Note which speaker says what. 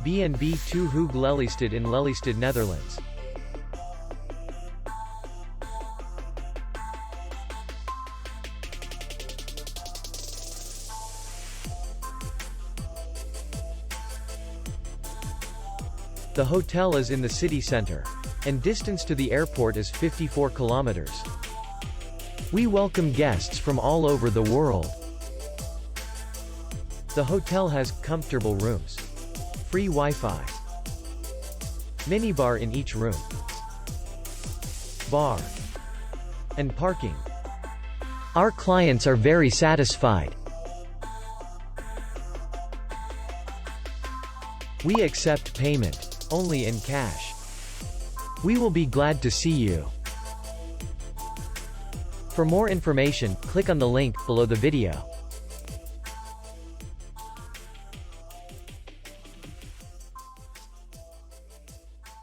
Speaker 1: B&B to Hoog Lelystad in Lelystad, Netherlands. The hotel is in the city center, and distance to the airport is 54 kilometers. We welcome guests from all over the world. The hotel has comfortable rooms, free Wi-Fi, minibar in each room, bar, and parking. Our clients are very satisfied. We accept payment only in cash. We will be glad to see you. For more information, click on the link below the video.